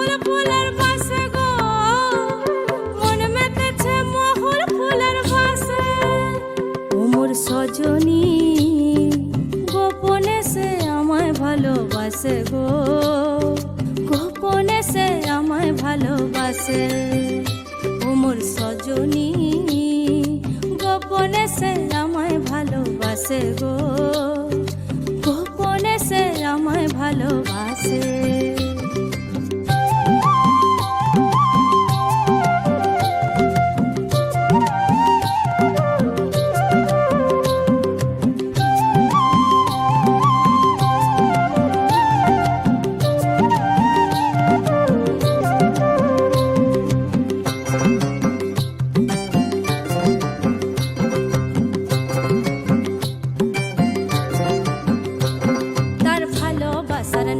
মহুল ফুলের বাসে গো, মন মেতেছে মহুল ফুলের বাসে। ও মোর সজনী গোপনে সে আমায় ভালোবাসে গো, গোপনে সে আমায় ভালোবাসে। ও মোর সজনী গোপনে সে আমায় ভালোবাসে গো, গোপনে সে আমায় ভালোবাসে।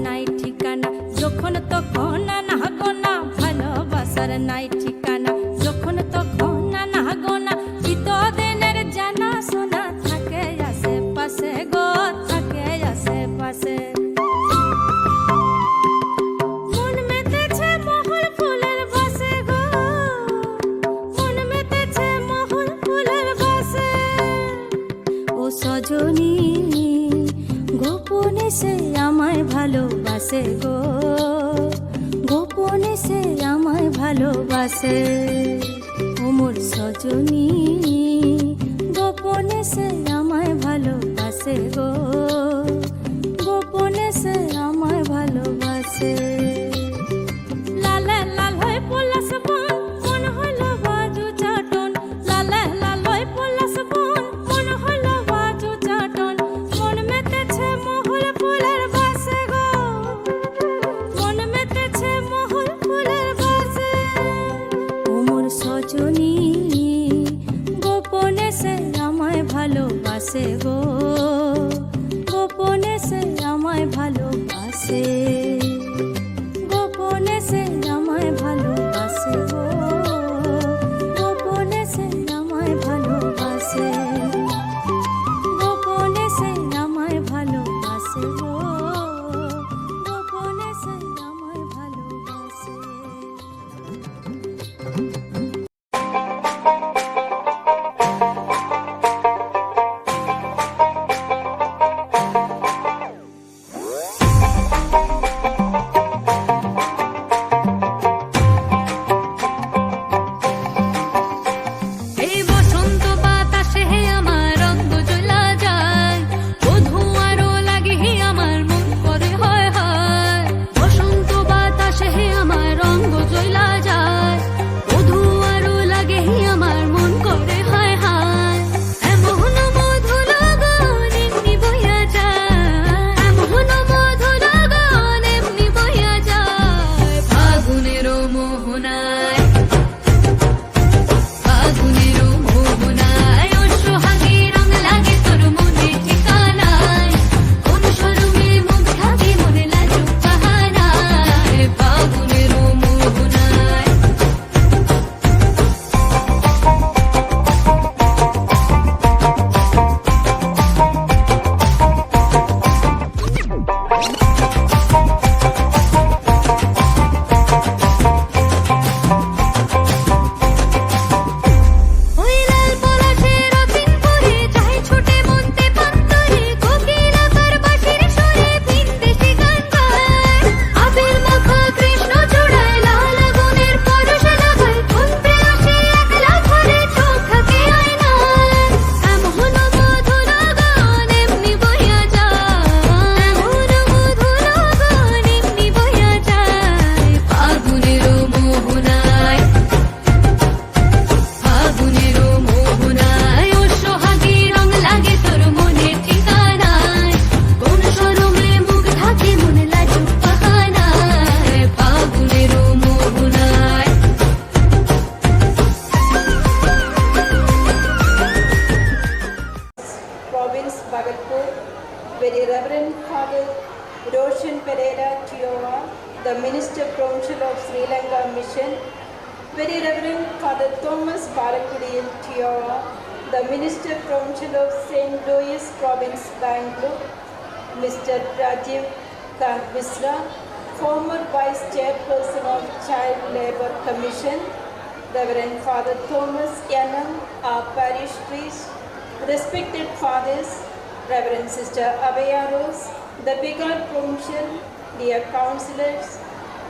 নাই ঠিকানা যখন তখন না গোনা, ভালোবাসার নাই ঠিকানা যখন তখন না গোনা। চিতদিনের জানা শোনা থাকে আশেপাশে গো, থাকে আশেপাশে। মন মেতেছে মহুল ফুলের বাসে গো, মন মেতেছে মহুল ফুলের বাসে। ও সজনী গোপনে সে আমায় ভালোবাসে গো, গোপনে সে আমায় ভালোবাসে। ও মোর সজনী গোপনে সে আমায় ভালোবাসে গো, গোপনে সে আমায় ভালোবাসে। লালে লাল হয়ে পলাশ বন, মন হলো বাজু চাটন। লালে লাল হয়ে পলাশ বন, মন হলো বাজু চাটন। মন মেতেছে মহুল ফুলের বাসে গো, মন মেতেছে মহুল ফুলের বাসে। ও মোর সজনী গোপনে সে আমায় ভালোবাসে গো, গোপনে সে আমায় ভালোবাসে, গোপনে সে আমায় ভালোবাসে গো, গোপনে সে আমায় ভালোবাসে, গোপনে সে আমায় ভালোবাসে গো, গোপনে সে আমায় ভালোবাসে। Very Reverend Father Roshan Pereira Tioa, the Minister Provincial of Sri Lanka Mission, Very Reverend Father Thomas Balakudian Tioa, the Minister Provincial of St. Louis Province, Bangalore, Mr. Rajiv Kant Misra, former Vice Chairperson of Child Labor Commission, Reverend Father Thomas Yanam, our parish priest, respected fathers, Reverend Sister Abhaya Rose, the Bigod Provincial, dear councillors,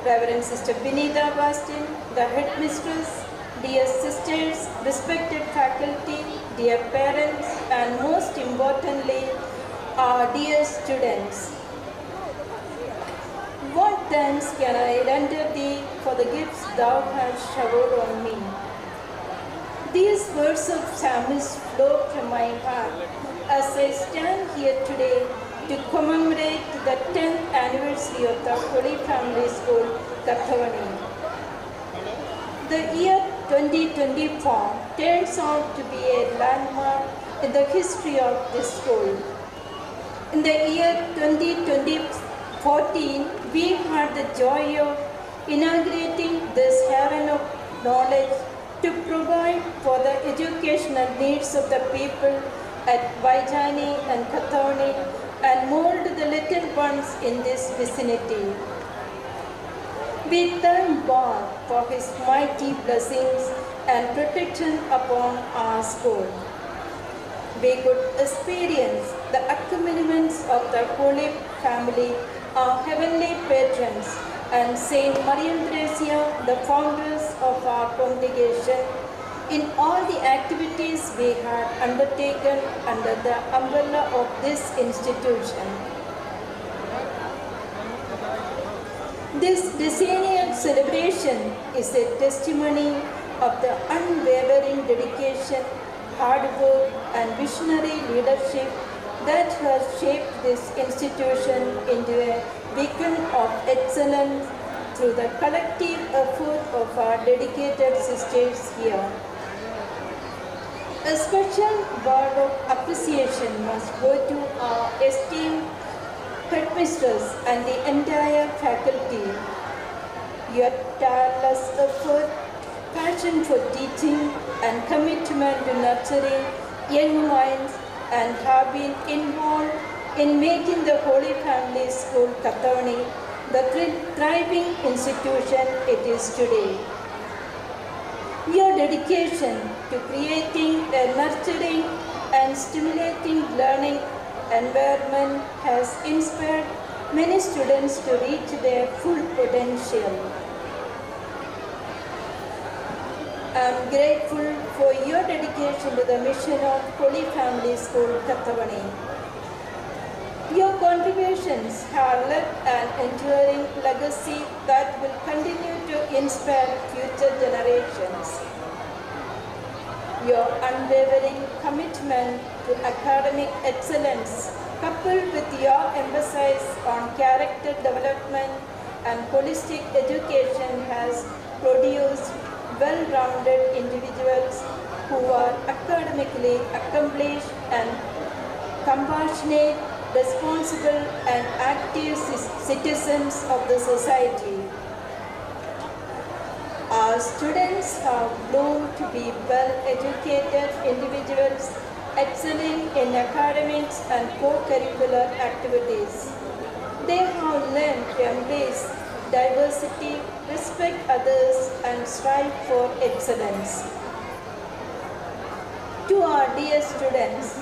Reverend Sister Binita Bastin, the headmistress, dear sisters, respected faculty, dear parents, and most importantly, our dear students. What thanks can I render thee for the gifts thou hast showered on me? These words of psalmist flow from my heart as I stand here today to commemorate the 10th anniversary of the Holy Family School, Kathavani. The year 2024 turns out to be a landmark in the history of this school. In the year 2014, we had the joy of inaugurating this haven of knowledge to provide for the educational needs of the people at Vaijani and Kathavani and mold the little ones in this vicinity. We thank God for His mighty blessings and protection upon our school. We could experience the accompaniments of the Holy Family, our heavenly patrons, and Saint Maria Theresia, the founders of our congregation, in all the activities we had undertaken under the umbrella of this institution. This decennial celebration is a testimony of the unwavering dedication, hard work, and visionary leadership that has shaped this institution into a beacon of excellence through the collective effort of our dedicated sisters here. A special word of appreciation must go to our esteemed headmistress and the entire faculty. Your tireless effort, passion for teaching, and commitment to nurturing young minds and have been involved in making the Holy Family School Kathavani the thriving institution it is today. Your dedication to creating a nurturing and stimulating learning environment has inspired many students to reach their full potential. I am grateful for your dedication to the mission of Holy Family School, Kathavani. Your contributions have left an enduring legacy that will continue to inspire future generations. Your unwavering commitment to academic excellence, coupled with your emphasis on character development and holistic education, has produced well-rounded individuals who are academically accomplished and compassionate, responsible, and active citizens of the society. Our students have bloomed to be well-educated individuals, excelling in academics and co-curricular activities. They have learned to embrace diversity, respect others, and strive for excellence. To our dear students,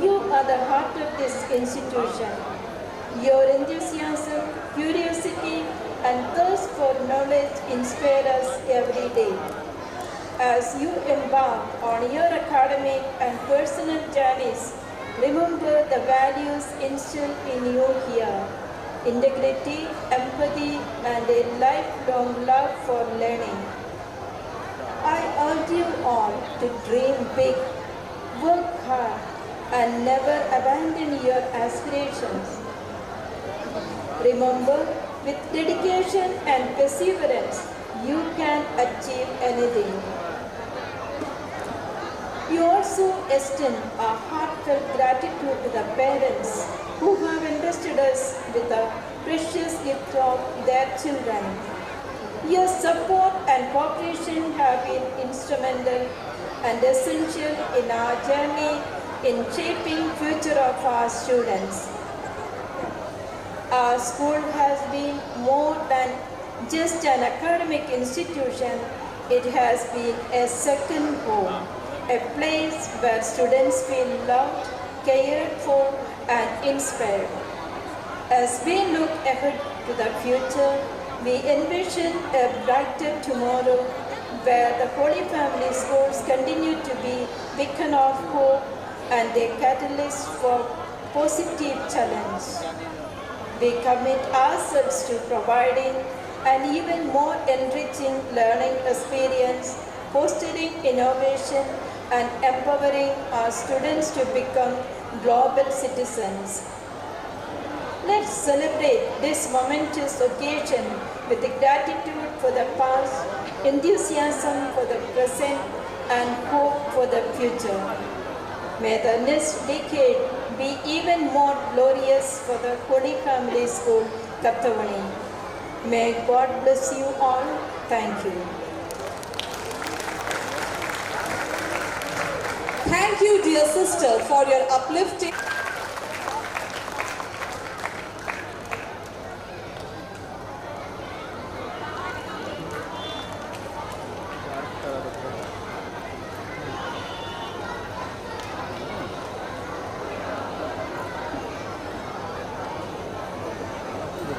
you are the heart of this institution. Your enthusiasm, curiosity, and thirst for knowledge inspire us every day. As you embark on your academic and personal journeys, remember the values instilled in you here: integrity, empathy, and a lifelong love for learning. I urge you all to dream big, work hard, and never abandon your aspirations. Remember, with dedication and perseverance, you can achieve anything. We also extend our heartfelt gratitude to the parents who have entrusted us with a precious gift of their children. Your support and cooperation have been instrumental and essential in our journey in shaping future of our students. Our school has been more than just an academic institution, it has been a second home, a place where students feel loved, cared for, and inspired. As we look ahead to the future, we envision a brighter tomorrow where the Holy Family Schools continue to be beacon of hope and a catalyst for positive challenge. We commit ourselves to providing an even more enriching learning experience, fostering innovation, and empowering our students to become global citizens. Let's celebrate this momentous occasion with gratitude for the past, enthusiasm for the present, and hope for the future. May the next decade be even more glorious for the Holy Family School, Kattavani. May God bless you all. Thank you. Thank you, dear sister, for your uplifting.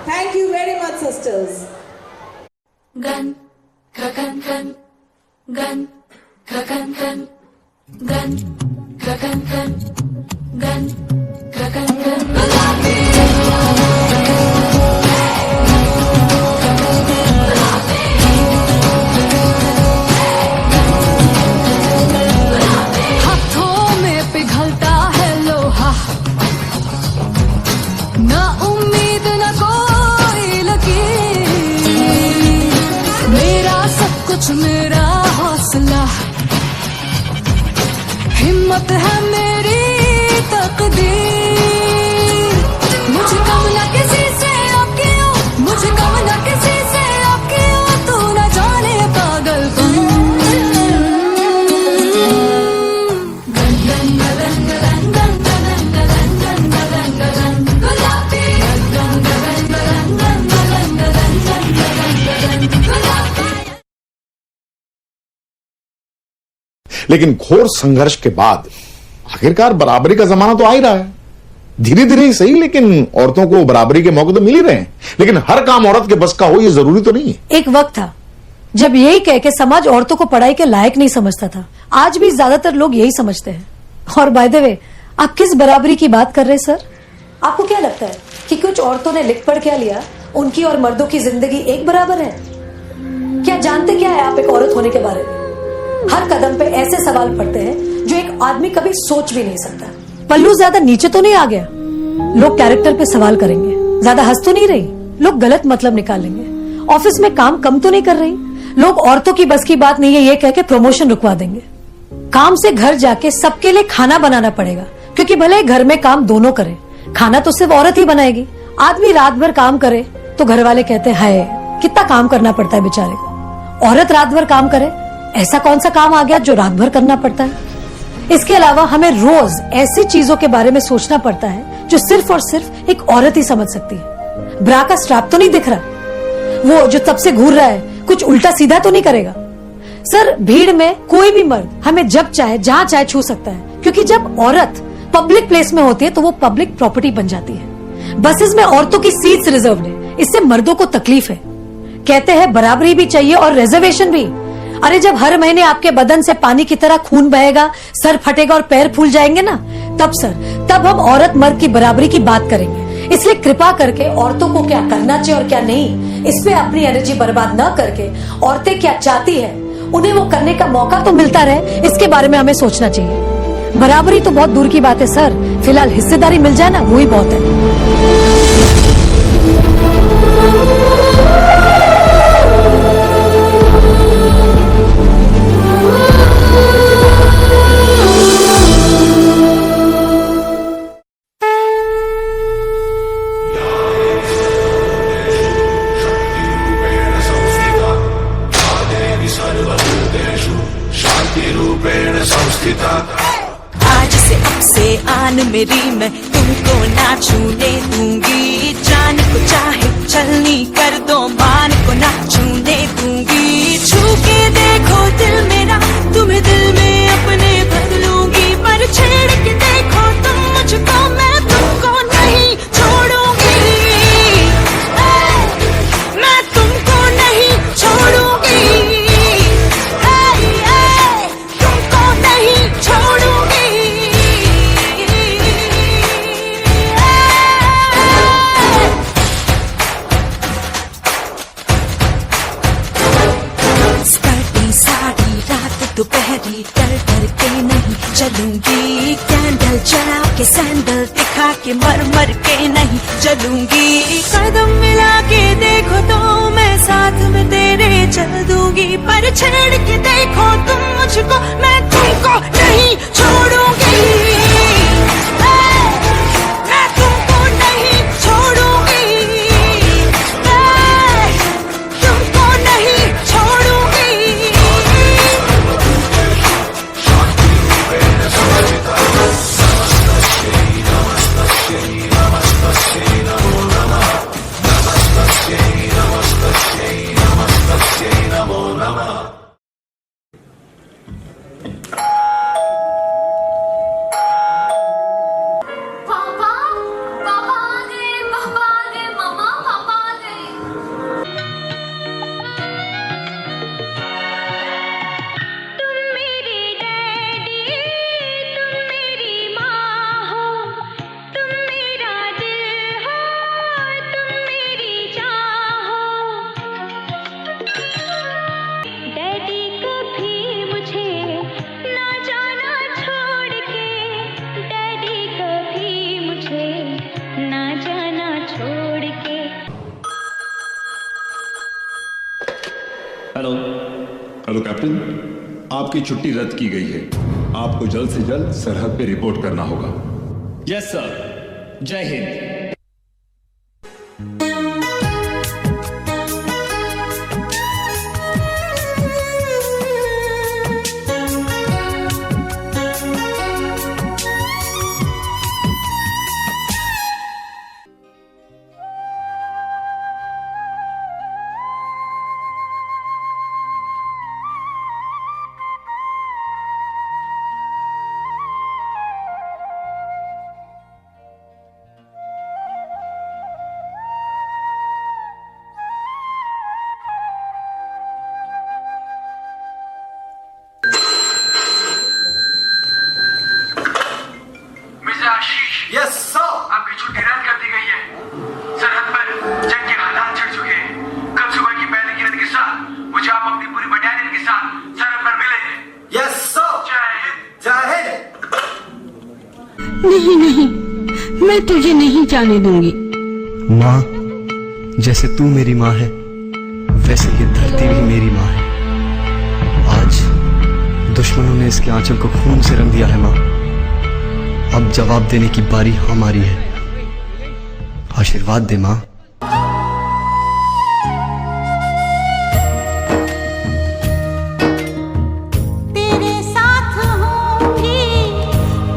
Thank you very much, sisters. Gun, gun, gun, gun, gun, gun, gun, gun, gun, gun, gun, gun. हाथों में पिघलता है लोहा, ना उम्मीद ना कोई लकीर, मेरा सब कुछ मेरा हौसला, हिम्मत है मेरी तकदीर। मुझे कम ना किसी से अब क्यों, मुझे कम ना किसी से अब क्यों, तू न जाने पागलपन। गन गन गन गन गन गन गन गन गन गन गुलाबी, गन गन गन गन गन गन गन गन गुलाबी। लेकिन घोर संघर्ष के बाद आखिरकार बराबरी का जमाना तो आ ही रहा है। धीरे धीरे ही सही, लेकिन औरतों को बराबरी के मौके तो मिल ही रहे हैं। लेकिन हर काम औरत के बस का हो ये जरूरी तो नहीं है। एक वक्त था जब यही कह के समाज औरतों को पढ़ाई के लायक नहीं समझता था। आज भी ज्यादातर लोग यही समझते हैं। और बाय द वे, आप किस बराबरी की बात कर रहे हैं सर? आपको क्या लगता है कि कुछ औरतों ने लिख पढ़ क्या लिया, उनकी और मर्दों की जिंदगी एक बराबर है? क्या जानते क्या है आप एक औरत होने के बारे में? हर कदम पे ऐसे सवाल पड़ते हैं जो एक आदमी कभी सोच भी नहीं सकता। पल्लू ज्यादा नीचे तो नहीं आ गया, लोग कैरेक्टर पे सवाल करेंगे। ज्यादा हंस तो नहीं रही, लोग गलत मतलब निकालेंगे। ऑफिस में काम कम तो नहीं कर रही, लोग औरतों की बस की बात नहीं है ये कह के प्रमोशन रुकवा देंगे। काम से घर जाके सबके लिए खाना बनाना पड़ेगा, क्योंकि भले घर में काम दोनों करें, खाना तो सिर्फ औरत ही बनाएगी। आदमी रात भर काम करे तो घर वाले कहते हैं हाय कितना काम करना पड़ता है बेचारे को। औरत रात भर काम करे, ऐसा कौन सा काम आ गया जो रात भर करना पड़ता है? इसके अलावा हमें रोज ऐसी चीजों के बारे में सोचना पड़ता है जो सिर्फ और सिर्फ एक औरत ही समझ सकती है। ब्रा का स्ट्रैप तो नहीं दिख रहा, वो जो तब से घूर रहा है कुछ उल्टा सीधा तो नहीं करेगा? सर, भीड़ में कोई भी मर्द हमें जब चाहे जहां चाहे छू सकता है, क्योंकि जब औरत पब्लिक प्लेस में होती है तो वो पब्लिक प्रॉपर्टी बन जाती है। बसेस में औरतों की सीट्स रिजर्व्ड है, इससे मर्दों को तकलीफ है। कहते हैं बराबरी भी चाहिए और रिजर्वेशन भी। अरे जब हर महीने आपके बदन से पानी की तरह खून बहेगा, सर फटेगा और पैर फूल जाएंगे ना, तब हम औरत मर्द की बराबरी की बात करेंगे। इसलिए कृपा करके औरतों को क्या करना चाहिए और क्या नहीं, इस पे अपनी एनर्जी बर्बाद न करके औरतें क्या चाहती है उन्हें वो करने का मौका तो मिलता रहे, इसके बारे में हमें सोचना चाहिए। बराबरी तो बहुत दूर की बात है सर, फिलहाल हिस्सेदारी मिल जाए ना वो ही बहुत है। आज से अब से आन मेरी मैं तुमको ना छूने दूंगी, जान को चाहे छलनी कर दो मान को ना छूने दूंगी। छू के देखो दिल मेरा, तुम्हें दिल में अपने भर लूंगी। पर छेड़ के देखो तुम मुझको, मैं तुमको नहीं छोड़ूंगी। मैं तुमको नहीं छोड़ूंगी। तुमको नहीं छोड़ूंगी। स्कर्टी साड़ी रात दोपहरी डर डर के नहीं चलूंगी। कैंडल जला के सैंडल दिखा के मर मर के नहीं चलूंगी। कदम मिला के देखो तो मैं साथ में तेरे चल दूंगी। पर छेड़ के देखो तुम मुझको, मैं तुमको नहीं छोड़ूंगी। मैं तुमको नहीं छोड़ूंगी। तुमको नहीं छोड़ूंगी। पापा पापा आ गए, पापा आ गए, मम्मा पापा आ गए। तुम मेरे डैडी, तुम मेरी माँ हो, तुम मेरा दिल हो, तुम मेरी जान हो। डैडी कभी मुझे ना जाना छोड़ के, डैडी कभी मुझे ना जाना छोड़ के। हेलो हेलो कैप्टन, आपकी छुट्टी रद्द की गई है। आपको जल्द से जल्द सरहद पे रिपोर्ट करना होगा। यस सर, जय हिंद। मिस्टर आशीष, यस सर, आपकी छुट्टी रद्द कर दी गई है। सरहद पर जंग के हालात छिड़ चुके हैं। कल सुबह की पहली किरण के साथ मुझे आप अपनी पूरी बटालियन के साथ सरहद पर मिलेंगे। Yes sir. जय हिंद। जय हिंद। नहीं नहीं, मैं तुझे नहीं जाने दूंगी। माँ, जैसे तू मेरी माँ है, वैसे ये धरती भी मेरी माँ है। आज दुश्मनों ने इसके आंचल को खून से रंग दिया है माँ। अब जवाब देने की बारी हमारी है। आशीर्वाद दे माँ। तेरे साथ होंगी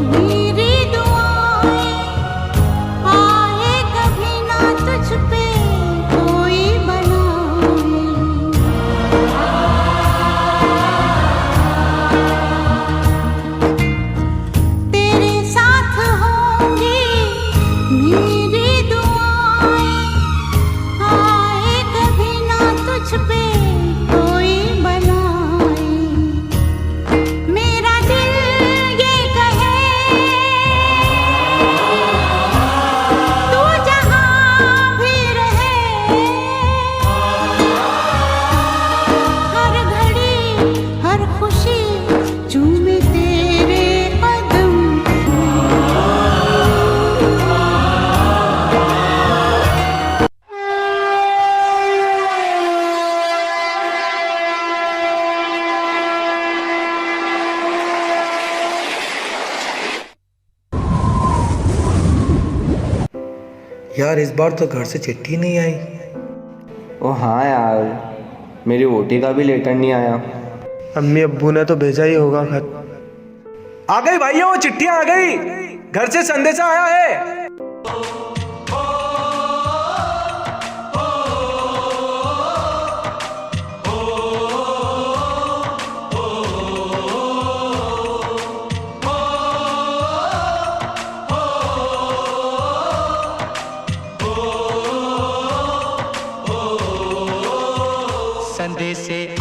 मेरी दुआएं, आए कभी ना तुझ पे कोई बनाए। तेरे साथ होंगी मेरी दुआएं, आए कभी ना तुझ पे कोई बनाए। मेरा दिल ये कहे तू जहाँ भी रहे, हर घड़ी हर खुशी चूमे तेरे कदम। यार इस बार तो घर से चिट्ठी नहीं आई। ओ हाँ यार, मेरी वोटी का भी लेटर नहीं आया। अम्मी अब्बू ने तो भेजा ही होगा खत। आ गई भाइयों, चिट्ठी आ गई। घर से संदेशा आया है।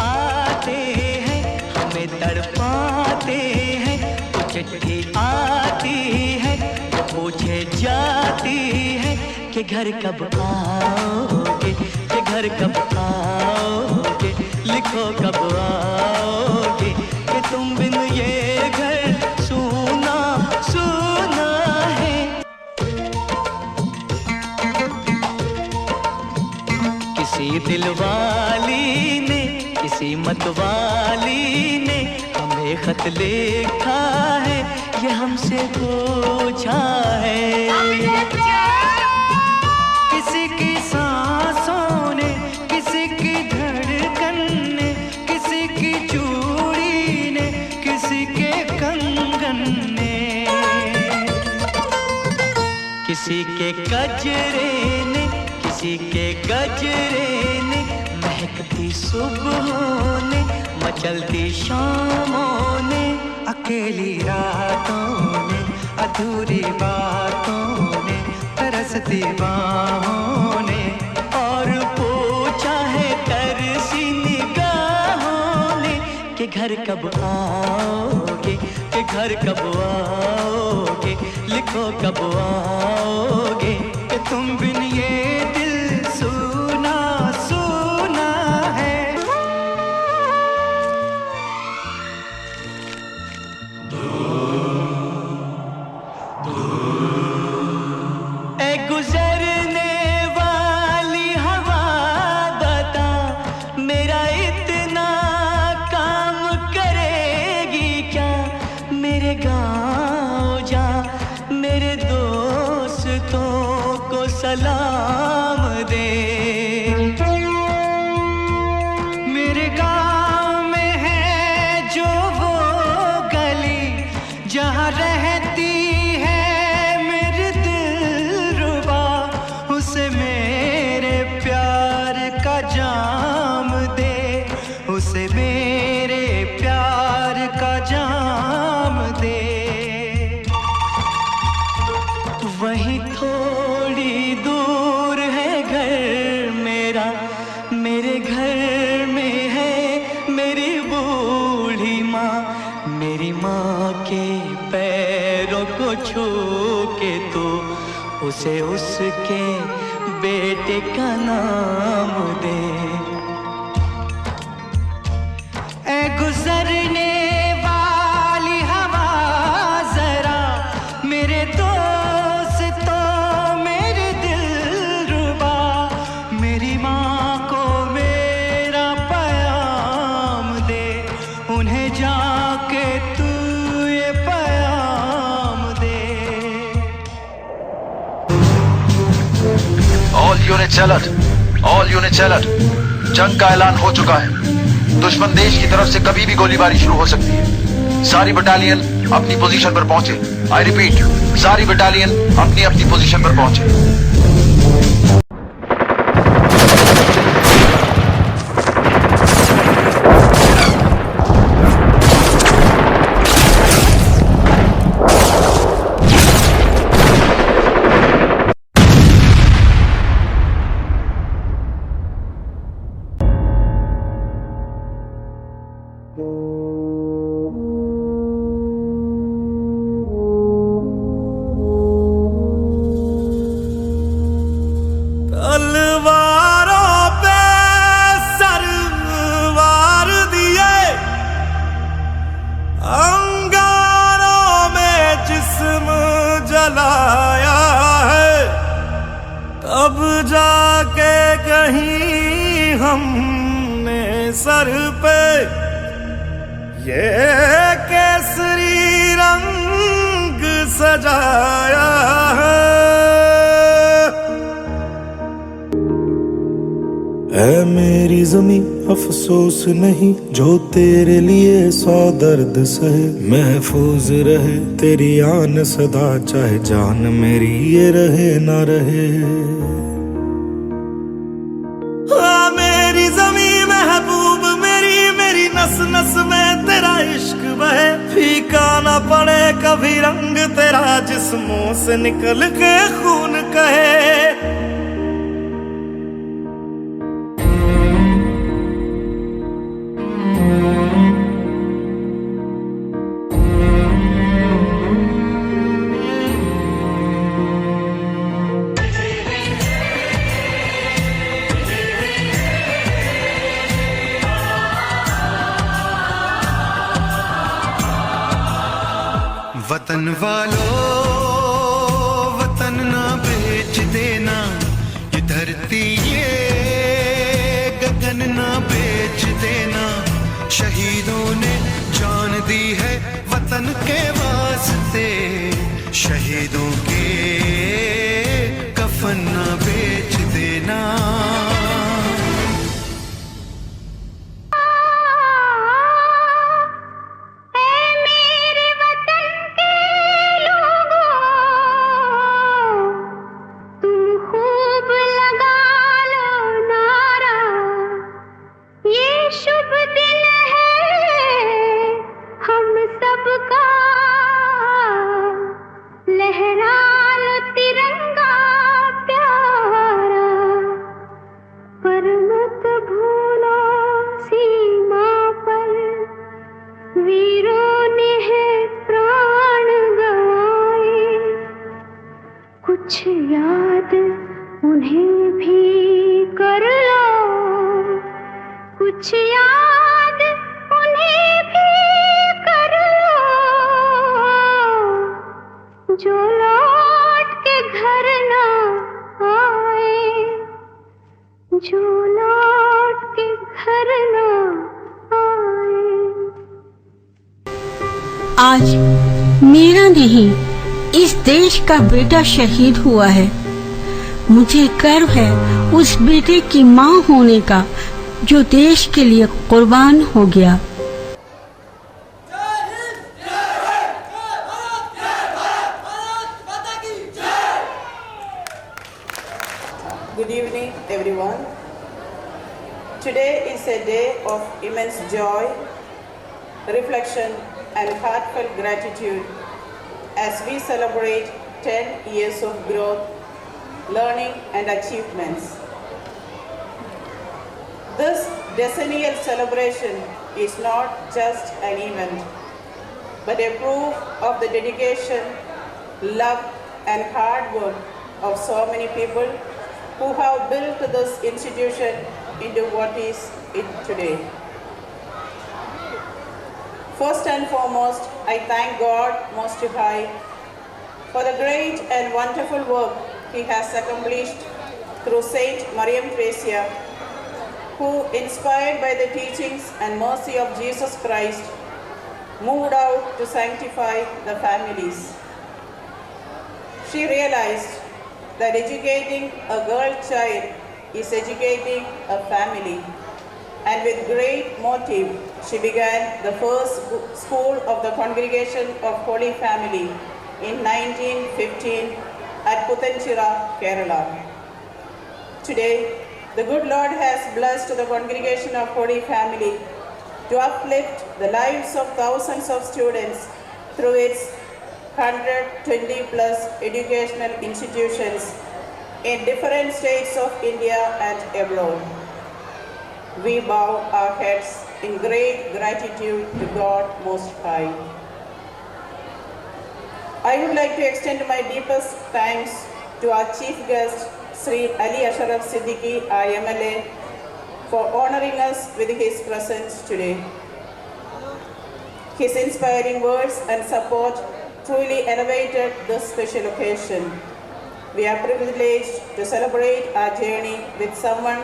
आते हैं हमें तड़पाते हैं, वो चिट्ठी आती है वो पूछे जाती है कि घर कब आओगे, कि घर कब आओगे, लिखो कब आओगे, कि तुम बिन ये घर सूना सूना है। किसी दिलवाली ने किसी मतवाली ने हमें खत लिखा है, ये हमसे पूछा है। किसी की सांसों ने, किसी की धड़कन ने, किसी की चूड़ी ने, किसी के कंगन ने, किसी के गजरे ने, किसी के गजरे ने, महकती सुबहों ने, मचलती शामों ने, अकेली रातों ने, अधूरी बातों ने, तरसती बाहों ने, और पूछा है तरसी निगाहों ने कि घर कब आओगे, कि घर कब आओगे, लिखो कब आओगे, कि तुम बिन ये दिल सूना सूना है। ए गुजरने वाली हवा बता, मेरा इतना काम करेगी क्या, मेरे गाँव जा, मेरे दोस्तों को सलाम दे। मेरे गाँव में है जो वो गली जहाँ रहती है मेरे दिलरुबा, उसे मेरे प्यार का जाम दे, उसे मेरे प्यार का जाम दे। वहीं थोड़ी दूर है घर मेरा, मेरे घर में है मेरी बूढ़ी माँ, मेरी माँ के पैरों को छू के तो उसे उसके बेटे का नाम दे। ए गुजरने वाली हवा जरा, मेरे दोस्तों मेरे दिलरुबा, मेरी माँ को मेरा पैगाम दे, उन्हें जाके तू ये पैगाम दे। All units alert, all units alert, जंग का ऐलान हो चुका है। दुश्मन देश की तरफ से कभी भी गोलीबारी शुरू हो सकती है। सारी बटालियन अपनी पोजीशन पर पहुंचे। आई रिपीट, सारी बटालियन अपनी अपनी पोजीशन पर पहुंचे। तलवारों पे सर वार दिए, अंगारों में जिस्म जलाया है, तब जाके कहीं हमने सर पे ये केसरी रंग सजाया है। ऐ मेरी ज़मीं अफसोस नहीं, जो तेरे लिए 100 दर्द सहे, महफूज रहे तेरी आन सदा, चाहे जान मेरी ये रहे ना रहे। मेरी ज़मीं महबूब मेरी, मेरी नस नस में तेरा इश्क बहे, फीका ना पड़े कभी रंग तेरा, जिस्मों से निकल के खून कहे। वतन वालों वतन ना बेच देना, ये धरती ये गगन ना बेच देना। शहीदों ने जान दी है वतन के वास्ते, शहीदों के कफन ना बेच देना। कुछ याद उन्हें भी कर लो, कुछ याद उन्हें भी कर लो, जो लौट के घर ना आए, जो लौट के घर ना आए। आज मेरा नहीं, इस देश का बेटा शहीद हुआ है। मुझे गर्व है उस बेटे की माँ होने का जो देश के लिए कुर्बान हो गया। Good evening, everyone. Today is a day of immense joy, reflection, and heartfelt gratitude as we celebrate 10 years of growth, learning, and achievements. This decennial celebration is not just an event, but a proof of the dedication, love, and hard work of so many people who have built this institution into what is it today. First and foremost, I thank God Most High for the great and wonderful work He has accomplished through Saint Mariam Theresia, who, inspired by the teachings and mercy of Jesus Christ, moved out to sanctify the families. She realized that educating a girl child is educating a family, and with great motive, she began the first school of the Congregation of Holy Family in 1915 at Puthenchira, Kerala. Today, the good Lord has blessed the Congregation of Holy Family to uplift the lives of thousands of students through its 120 plus educational institutions in different states of India and abroad. We bow our heads in great gratitude to God Most High. I would like to extend my deepest thanks to our chief guest, Sri Ali Ashraf Siddiqui, IMLA, for honoring us with his presence today. His inspiring words and support truly elevated this special occasion. We are privileged to celebrate our journey with someone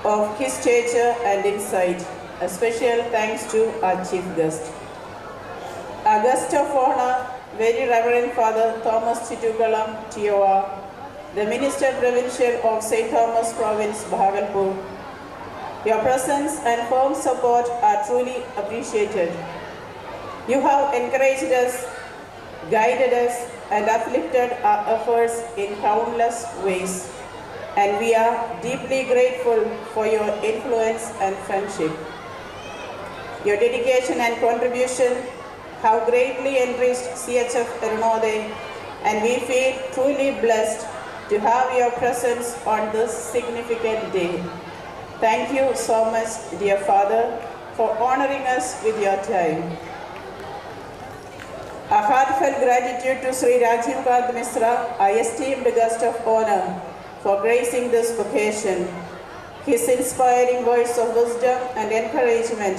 of his stature and insight. A special thanks to our chief guest. Our guest of honor, Very Reverend Father Thomas Chittukalam Tioa, the Minister Provincial of St. Thomas Province, Bhagalpur. Your presence and firm support are truly appreciated. You have encouraged us, guided us, and uplifted our efforts in countless ways, and we are deeply grateful for your influence and friendship. Your dedication and contribution have greatly enriched CHF Erunode, and we feel truly blessed to have your presence on this significant day. Thank you so much, dear Father, for honoring us with your time. A heartfelt gratitude to Sri Rajiv Kant Misra, our esteemed guest of honor, for gracing this occasion. His inspiring words of wisdom and encouragement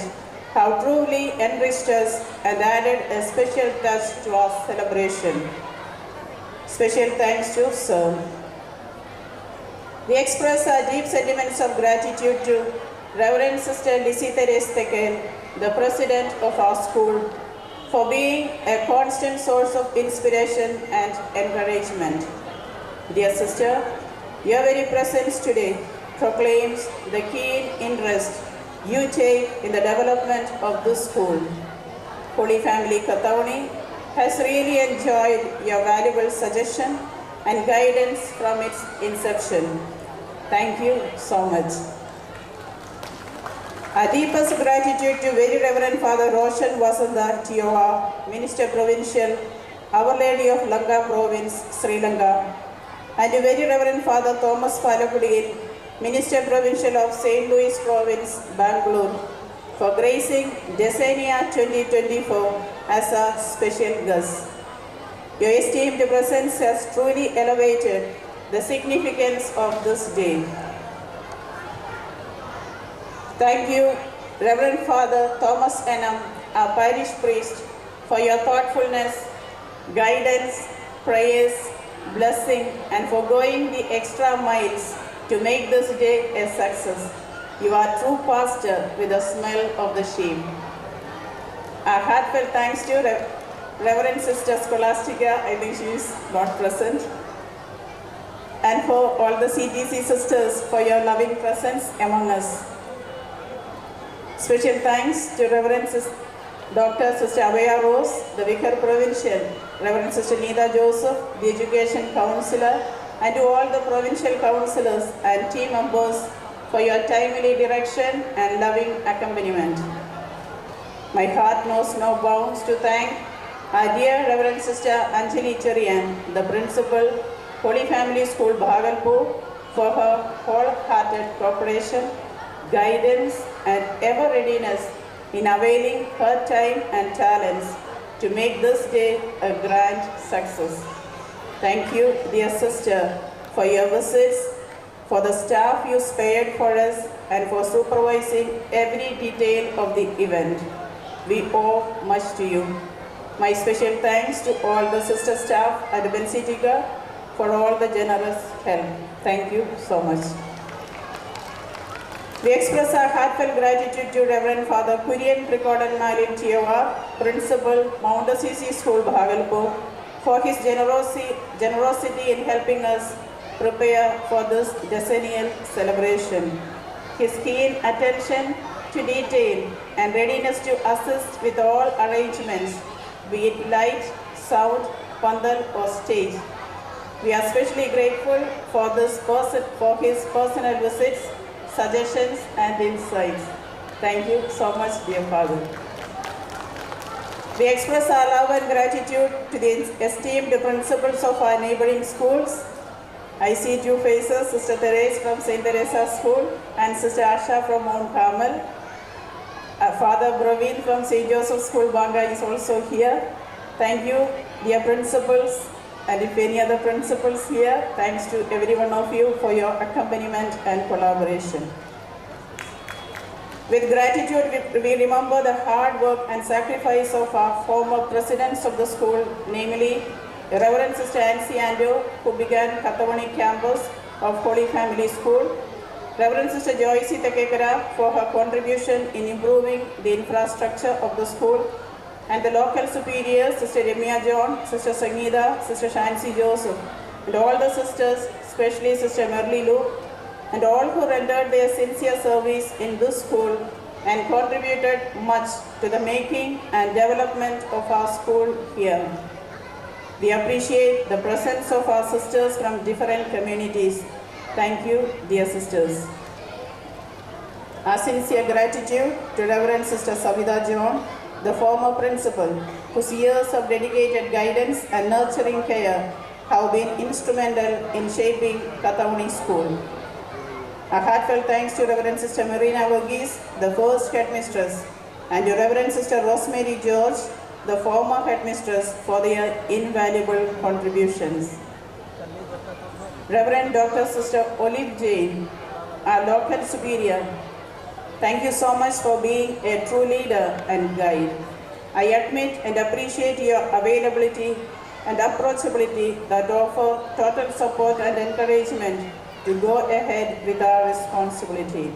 have truly enriched us and added a special touch to our celebration. Special thanks to Sir. We express our deep sentiments of gratitude to Reverend Sister Lizzie Therese Tekel, the President of our school, for being a constant source of inspiration and encouragement. Dear sister, your very presence today proclaims the keen interest you take in the development of this school. Holy Family Kathawani has really enjoyed your valuable suggestion and guidance from its inception. Thank you so much. Our deepest gratitude to Very Reverend Father Roshan Vasanta Tioa, Minister Provincial, Our Lady of Lanka Province, Sri Lanka, and to Very Reverend Father Thomas Palakudil, Minister Provincial of St. Louis Province, Bangalore, for gracing Desenia 2024 as a special guest. Your esteemed presence has truly elevated the significance of this day. Thank you, Reverend Father Thomas Enam, our parish priest, for your thoughtfulness, guidance, prayers, blessing, and for going the extra miles to make this day a success. You are true pastor with the smell of the sheep. Our heartfelt thanks to Reverend Sister Scholastica, I think she is not present, and for all the CTC sisters for your loving presence among us. Special thanks to Reverend Dr. Sister Abhaya Rose, the Vicar Provincial, Reverend Sister Neeta Joseph, the Education Counselor, and to all the Provincial Councillors and team members for your timely direction and loving accompaniment. My heart knows no bounds to thank our dear Reverend Sister Anjali Cherian, the Principal, Holy Family School, Bhagalpur, for her wholehearted cooperation, guidance, and ever readiness in availing her time and talents to make this day a grand success. Thank you, dear sister, for your visits, for the staff you spared for us, and for supervising every detail of the event. We owe much to you. My special thanks to all the sister staff at Bensitica for all the generous help. Thank you so much. We express our heartfelt gratitude to Reverend Father Kurian Trikodan Malin Tioa, Principal, Mount Assisi School, Bhagalpur, for his generosity in helping us prepare for this decennial celebration. His keen attention to detail and readiness to assist with all arrangements, be it light, sound, pandal or stage. We are especially grateful for his personal visits, suggestions and insights. Thank you so much, dear Father. We express our love and gratitude to the esteemed principals of our neighboring schools. I see two faces, Sister Therese from St. Teresa's School and Sister Asha from Mount Carmel. Father Braveen from St. Joseph's School, Banga is also here. Thank you, dear principals, and if any other principals here, thanks to every one of you for your accompaniment and collaboration. With gratitude, we remember the hard work and sacrifice of our former presidents of the school, namely Reverend Sister Nancy Ando, who began Kathawani campus of Holy Family School, Reverend Sister Joyce Tekekara for her contribution in improving the infrastructure of the school, and the local superiors, Sister Remia John, Sister Sangeeta, Sister Shansi Joseph, and all the sisters, especially Sister Merly Luke, and all who rendered their sincere service in this school and contributed much to the making and development of our school here. We appreciate the presence of our sisters from different communities. Thank you, dear sisters. Our sincere gratitude to Reverend Sister Savita John, the former principal, whose years of dedicated guidance and nurturing care have been instrumental in shaping Kathawani School. A heartfelt thanks to Reverend Sister Marina Varghese, the first headmistress, and to Reverend Sister Rosemary George, the former headmistress, for their invaluable contributions. Reverend Dr. Sister Olive Jane, our local superior, Thank you so much for being a true leader and guide. I admit and appreciate your availability and approachability that offer total support and encouragement to go ahead with our responsibility.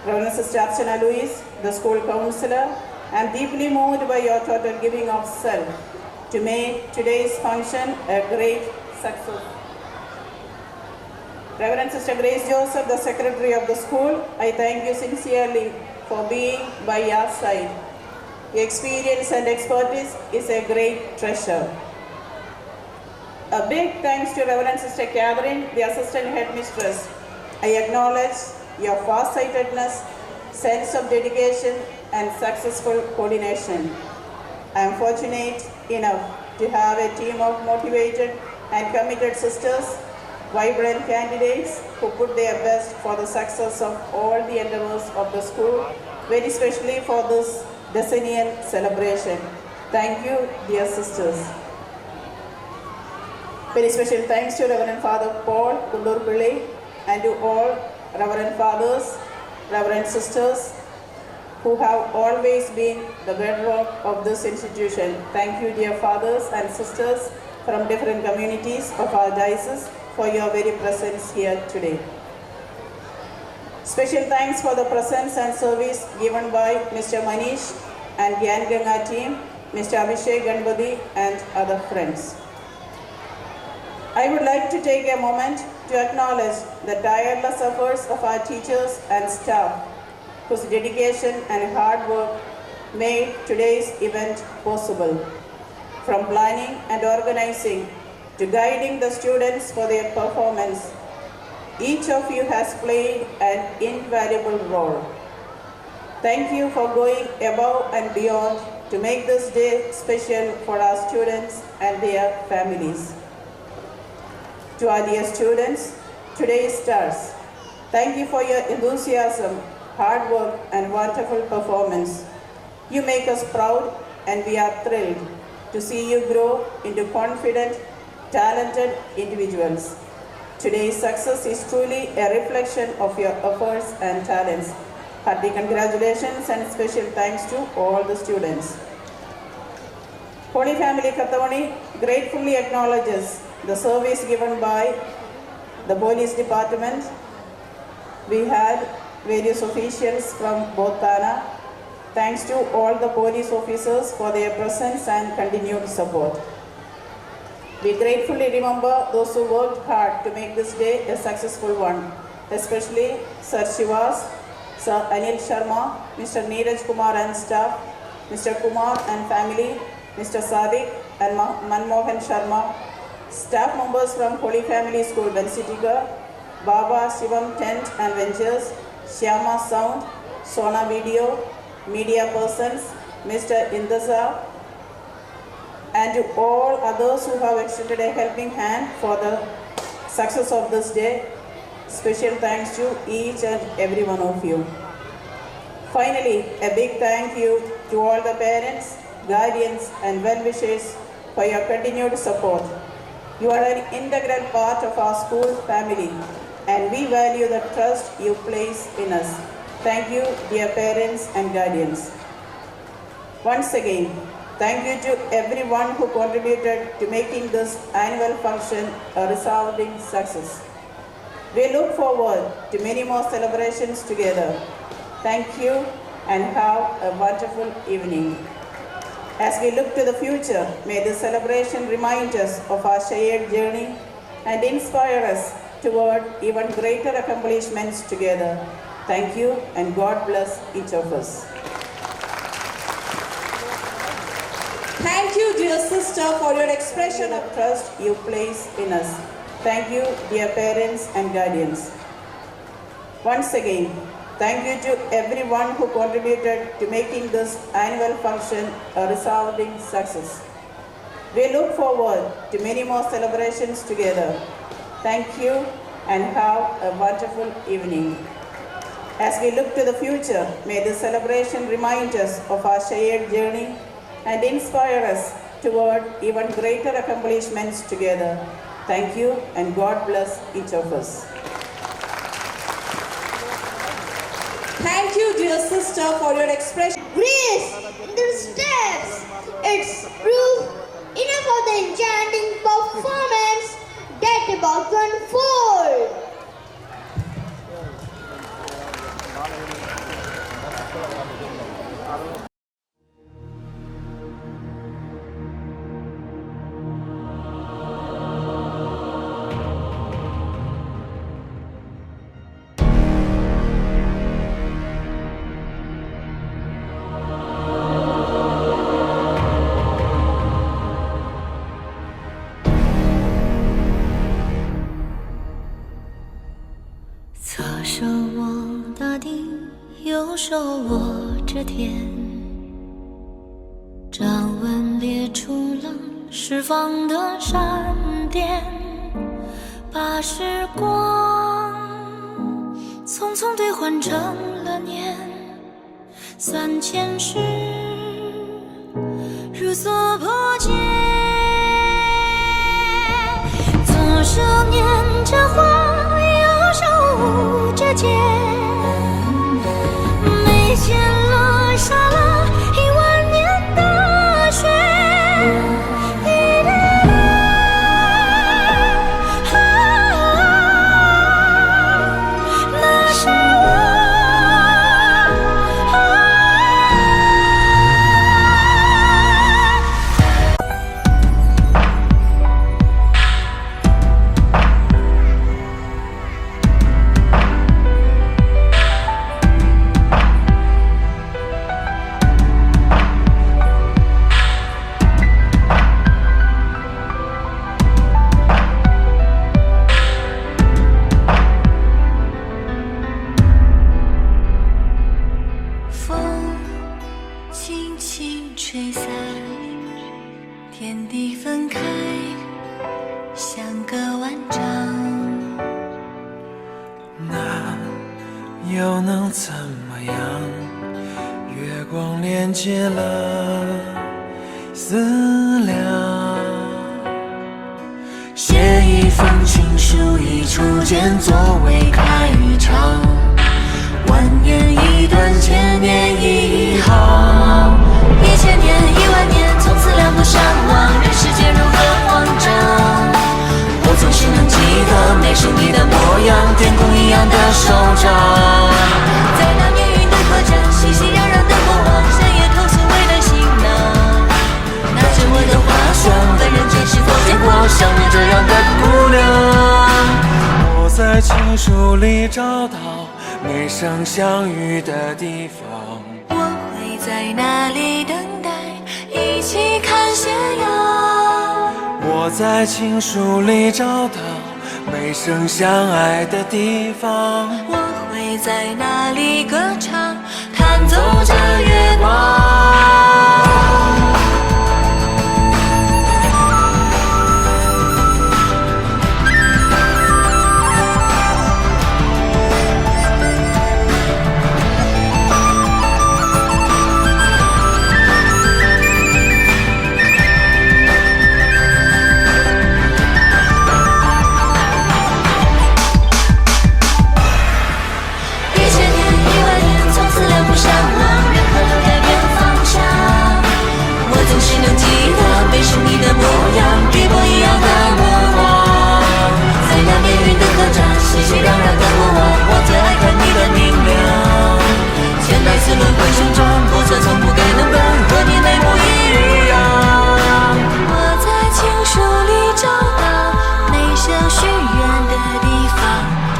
Reverend Sister Archana Louise, the school counselor, I am deeply moved by your total giving of self to make today's function a great success. Reverend Sister Grace Joseph, the secretary of the school, I thank you sincerely for being by your side. Your experience and expertise is a great treasure. A big thanks to Reverend Sister Catherine, the assistant headmistress. I acknowledge your farsightedness, sense of dedication, and successful coordination. I am fortunate enough to have a team of motivated and committed sisters, vibrant candidates who put their best for the success of all the endeavors of the school, very especially for this decennial celebration. Thank you, dear sisters. Very special thanks to Reverend Father Paul Kundur Pillai and to all Reverend Fathers, Reverend Sisters who have always been the bedrock of this institution. Thank you, dear fathers and sisters from different communities of our diocese for your very presence here today. Special thanks for the presence and service given by Mr. Manish and Gyan Ganga team, Mr. Abhishek Ganpati and other friends. I would like to take a moment to acknowledge the tireless efforts of our teachers and staff whose dedication and hard work made today's event possible. From planning and organizing to guiding the students for their performance, each of you has played an invaluable role. Thank you for going above and beyond to make this day special for our students and their families. To our dear students, today's stars, thank you for your enthusiasm, hard work, and wonderful performance. You make us proud, and we are thrilled to see you grow into confident, talented individuals. Today's success is truly a reflection of your efforts and talents. Hearty congratulations and special thanks to all the students. Holy Family Kathawani gratefully acknowledges the service given by the police department. We had various officials from both Thana. Thanks to all the police officers for their presence and continued support. We gratefully remember those who worked hard to make this day a successful one, especially Sir Shivas, Sir Anil Sharma, Mr. Neeraj Kumar and staff, Mr. Kumar and family, Mr. Sadiq and Manmohan Sharma, staff members from Holy Family School, Bensitika, Baba Shivam Tent and Ventures, Shyama Sound, Sona Video, media persons, Mr. Indaza, and to all others who have extended a helping hand for the success of this day. Special thanks to each and every one of you. Finally, a big thank you to all the parents, guardians, and well-wishers for your continued support. You are an integral part of our school family, and we value the trust you place in us. Thank you, dear parents and guardians. Once again, thank you to everyone who contributed to making this annual function a resounding success. We look forward to many more celebrations together. Thank you and have a wonderful evening. As we look to the future, may this celebration remind us of our shared journey and inspire us toward even greater accomplishments together. Thank you and God bless each of us. Thank you, dear sister, for your expression of Trust you place in us. Thank you, dear parents and guardians. Once again, thank you to everyone who contributed to making this annual function a resounding success. We look forward to many more celebrations together. Thank you and have a wonderful evening. As we look to the future, may this celebration remind us of our shared journey and inspire us toward even greater accomplishments together. Thank you and God bless each of us. Thank Thank you, dear sister, for your expression. Grace in the steps. It's proof enough of the enchanting performance that about to unfold.左手握大地，右手握着天，掌纹裂出了释放的闪电，把时光匆匆兑换成了年，算前世如所破茧，左手捻着花，这剑，眉间落下了10000年的雪。那是吹散，天地分开，相隔万丈。那又能怎么样？月光连接了思量，写一封情书，一出剑作为开场，万年一段，千年一行。1000年、10000年，从此两不相忘。人世间如何慌张？我总是能记得美是你的模样，天空一样的手掌。在那命运的客栈，熙熙攘攘的过往，深夜投宿为的行囊。拿着我的花霜，问人间是否见过像你这样的姑娘？我在情书里找到没生相遇的地方。会在哪里等待，一起看斜阳？我在情书里找到没生相爱的地方。我会在哪里歌唱，弹奏着月光？美是你的模样，碧波一样的目光，在那命运的客栈，熙熙攘攘的过往，我最爱看你的明亮。千百次轮回旋转，不测从不该能本，和你眉目一样。我在情书里找到没想许愿的地方，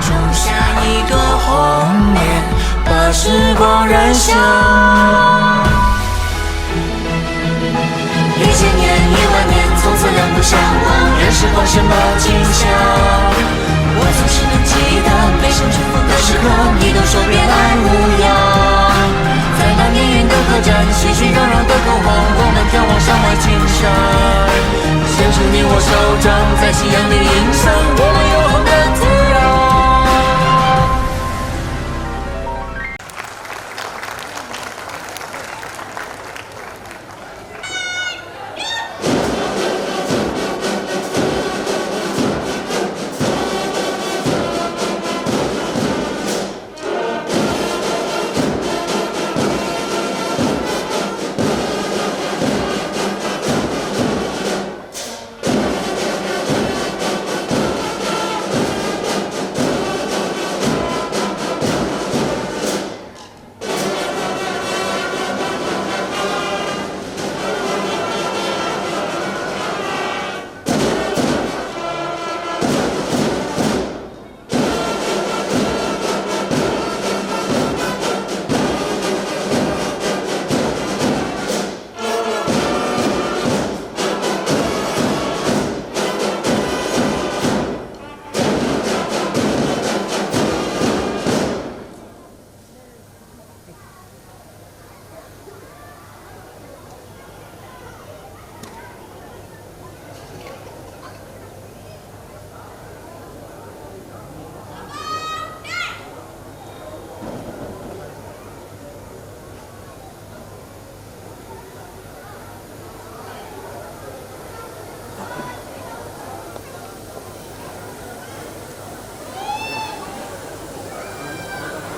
种下一朵红莲，把时光燃香。1000年、10000年，从此两不相忘。人世换什么景象？我总是能记得每声重逢的时刻，你都说别来无恙。在那命运的客栈，熙熙攘攘的过往，我们眺望山外青山，牵手你我手掌，在夕阳里